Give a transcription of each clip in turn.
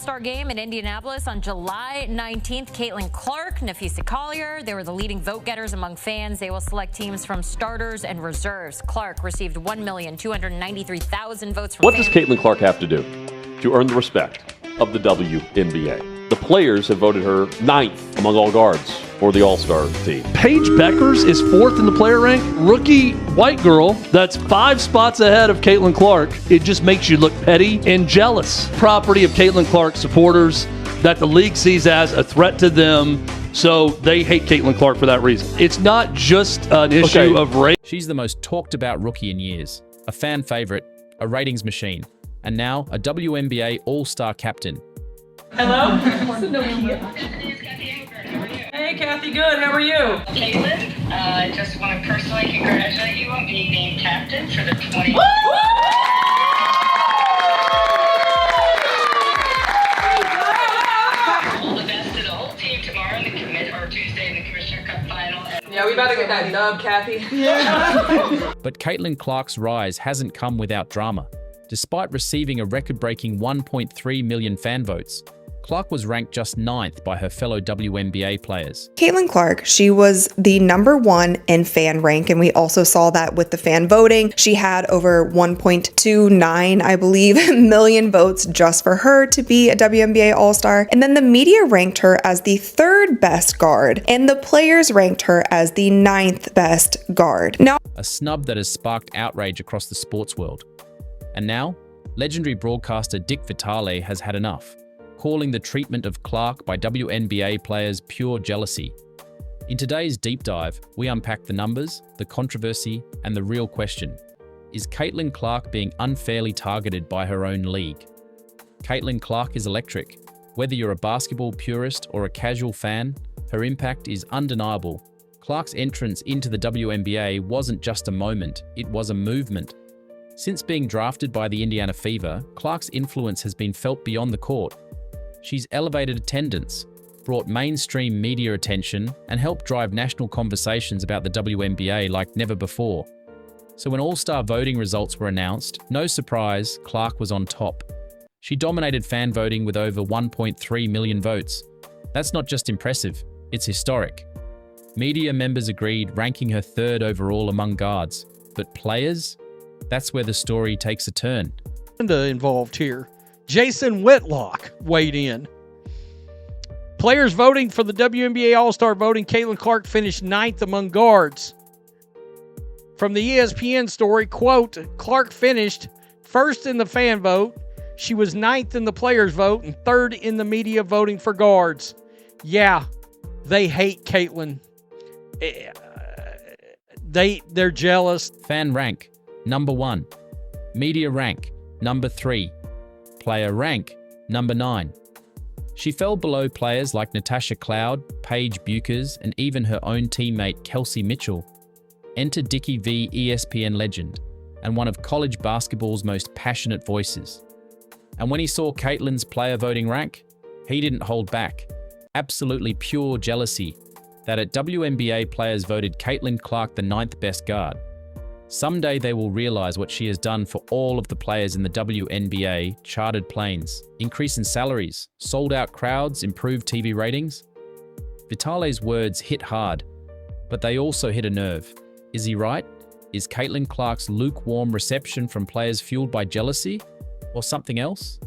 All-Star game in Indianapolis on July 19th. Caitlin Clark, Nafisa Collier, they were the leading vote-getters among fans. They will select teams from starters and reserves. Clark received 1,293,000 votes from What fans. does Caitlin Clark have to do to earn the respect of the WNBA? The players have voted her 9th among all guards for the All-Star team. Paige Beckers is 4th in the player rank. Rookie white girl that's 5 spots ahead of Caitlin Clark. It just makes you look petty and jealous. Property of Caitlin Clark supporters that the league sees as a threat to them, so they hate Caitlin Clark for that reason. It's not just an issue of race. She's the most talked about rookie in years, a fan favorite, a ratings machine, and now a WNBA All-Star captain. Hello? Hey, Kathy, good. How are you? Caitlin, I just want to personally congratulate you on being named captain for the 20. All the best to the whole team tomorrow in the Tuesday in the Commissioner Cup final. Yeah, we better get that dub, Kathy. But Caitlin Clark's rise hasn't come without drama. Despite receiving a record-breaking 1.3 million fan votes, Clark was ranked just 9th by her fellow WNBA players. Caitlin Clark, she was the #1 in fan rank, and we also saw that with the fan voting. She had over 1.29, I believe, million votes just for her to be a WNBA All-Star. And then the media ranked her as the 3rd best guard, and the players ranked her as the 9th best guard. Now, A snub that has sparked outrage across the sports world. And now, legendary broadcaster Dick Vitale has had enough, calling the treatment of Clark by WNBA players pure jealousy. In today's deep dive, we unpack the numbers, the controversy, and the real question. Is Caitlin Clark being unfairly targeted by her own league? Caitlin Clark is electric. Whether you're a basketball purist or a casual fan, her impact is undeniable. Clark's entrance into the WNBA wasn't just a moment, it was a movement. Since being drafted by the Indiana Fever, Clark's influence has been felt beyond the court. She's elevated attendance, brought mainstream media attention, and helped drive national conversations about the WNBA like never before. So when All-Star voting results were announced, no surprise, Clark was on top. She dominated fan voting with over 1.3 million votes. That's not just impressive, it's historic. Media members agreed, ranking her 3rd overall among guards. But players? That's where the story takes a turn. Involved here. Jason Whitlock weighed in. Players voting for the WNBA All-Star voting, Caitlin Clark finished 9th among guards. From the ESPN story, quote, Clark finished 1st in the fan vote. She was 9th in the players vote and 3rd in the media voting for guards. Yeah, they hate Caitlin. They're jealous. Fan rank, #1. Media rank, #3. Player rank, #9. She fell below players like Natasha Cloud, Paige Buchers, and even her own teammate Kelsey Mitchell. Enter Dickie V, ESPN legend, and one of college basketball's most passionate voices. And when he saw Caitlin's player voting rank, he didn't hold back. Absolutely pure jealousy that at WNBA players voted Caitlin Clark the 9th best guard. Someday they will realize what she has done for all of the players in the WNBA, chartered planes, increase in salaries, sold-out crowds, improved TV ratings. Vitale's words hit hard, but they also hit a nerve. Is he right? Is Caitlin Clark's lukewarm reception from players fueled by jealousy? Or something else?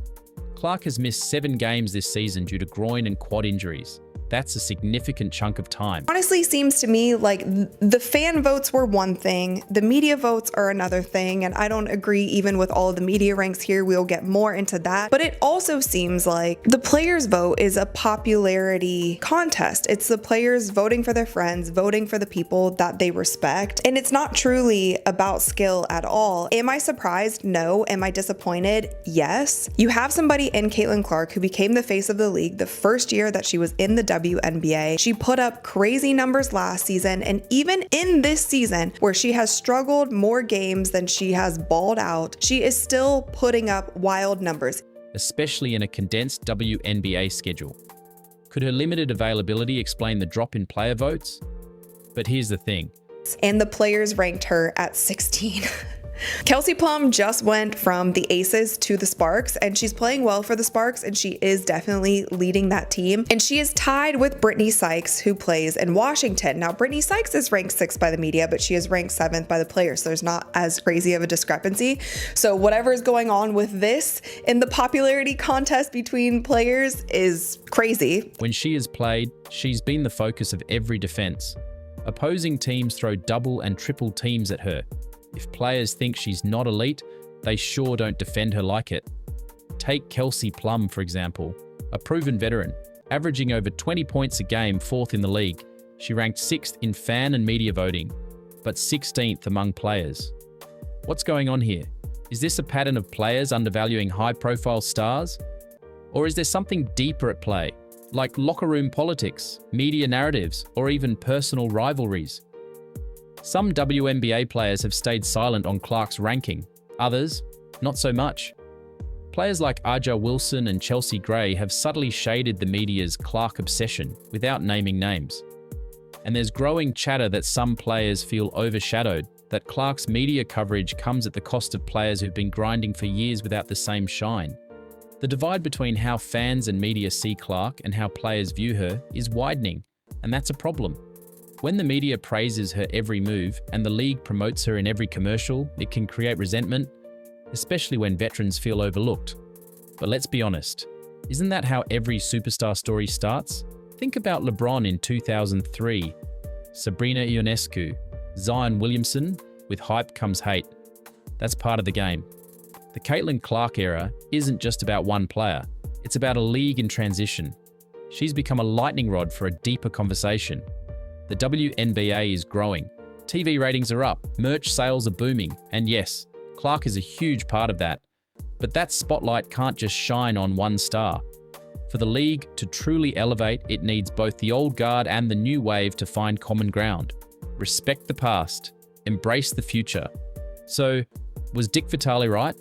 Clark has missed 7 games this season due to groin and quad injuries. That's a significant chunk of time. honestly seems to me like the fan votes were one thing, the media votes are another thing, and I don't agree even with all of the media ranks here. We'll get more into that. But it also seems like the players' vote is a popularity contest. It's the players voting for their friends, voting for the people that they respect, and it's not truly about skill at all. Am I surprised? No. Am I disappointed? Yes. You have somebody in Caitlin Clark who became the face of the league the first year that she was in the WNBA. She put up crazy numbers last season, and even in this season where she has struggled more games than she has balled out, she is still putting up wild numbers. Especially in a condensed WNBA schedule. Could her limited availability explain the drop in player votes? But here's the thing. And the players ranked her at 16. Kelsey Plum just went from the Aces to the Sparks, and she's playing well for the Sparks, and she is definitely leading that team. And she is tied with Brittany Sykes, who plays in Washington. Now, Brittany Sykes is ranked 6th by the media, but she is ranked 7th by the players, so there's not as crazy of a discrepancy. So whatever is going on with this in the popularity contest between players is crazy. When she has played, she's been the focus of every defense. Opposing teams throw double and triple teams at her. If players think she's not elite, they sure don't defend her like it. Take Kelsey Plum, for example, a proven veteran, averaging over 20 points a game, 4th in the league. She ranked 6th in fan and media voting, but 16th among players. What's going on here? Is this a pattern of players undervaluing high-profile stars? Or is there something deeper at play, like locker room politics, media narratives, or even personal rivalries? Some WNBA players have stayed silent on Clark's ranking, others, not so much. Players like Aja Wilson and Chelsea Gray have subtly shaded the media's Clark obsession without naming names. And there's growing chatter that some players feel overshadowed, that Clark's media coverage comes at the cost of players who've been grinding for years without the same shine. The divide between how fans and media see Clark and how players view her is widening, and that's a problem. When the media praises her every move and the league promotes her in every commercial, it can create resentment, especially when veterans feel overlooked. But let's be honest, isn't that how every superstar story starts? Think about LeBron in 2003, Sabrina Ionescu, Zion Williamson. With hype comes hate. That's part of the game. The Caitlin Clark era isn't just about one player, it's about a league in transition. She's become a lightning rod for a deeper conversation. The WNBA is growing, TV ratings are up, merch sales are booming, and yes, Clark is a huge part of that. But that spotlight can't just shine on one star. For the league to truly elevate, it needs both the old guard and the new wave to find common ground. Respect the past, embrace the future. So, was Dick Vitale right?